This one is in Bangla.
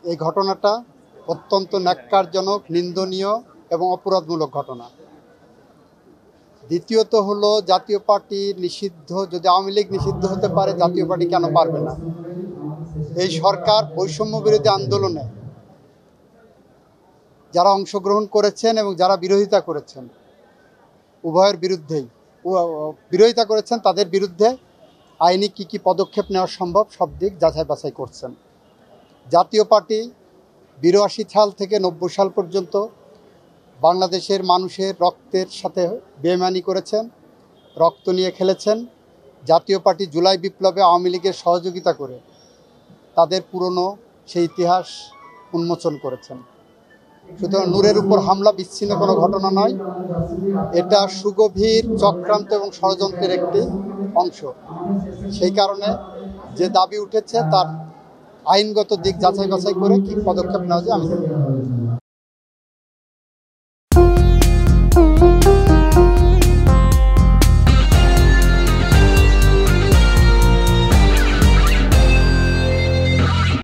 এই ঘটনাটা অত্যন্ত ন্যাক্কারজনক, নিন্দনীয় এবং অপরাধমূলক ঘটনা। দ্বিতীয়ত হলো, জাতীয় পার্টি নিষিদ্ধ, যদি আওয়ামী লীগ নিষিদ্ধ হতে পারে জাতীয় পার্টি কেন পারবে না? এই সরকার বৈষম্য বিরোধী আন্দোলনে যারা অংশগ্রহণ করেছেন এবং যারা বিরোধিতা করেছেন, উভয়ের বিরুদ্ধেই বিরোধিতা করেছেন, তাদের বিরুদ্ধে আইনি কী পদক্ষেপ নেওয়া সম্ভব সব দিক যাচাই বাছাই করছেন। জাতীয় পার্টি ৮২ সাল থেকে ৯০ সাল পর্যন্ত বাংলাদেশের মানুষের রক্তের সাথে বেইমানি করেছেন, রক্ত নিয়ে খেলেছেন। জাতীয় পার্টি জুলাই বিপ্লবে আওয়ামী লীগের সহযোগিতা করে তাদের পুরনো সেই ইতিহাস উন্মোচন করেছেন। সুতরাং নূরের উপর হামলা বিচ্ছিন্ন কোনো ঘটনা নয়, এটা সুগভীর চক্রান্ত এবং ষড়যন্ত্রের একটি অংশ। সেই কারণে যে দাবি উঠেছে তার আইনগত দিক যাচাই বাছাই করে কী পদক্ষেপ নেওয়া যায় আমি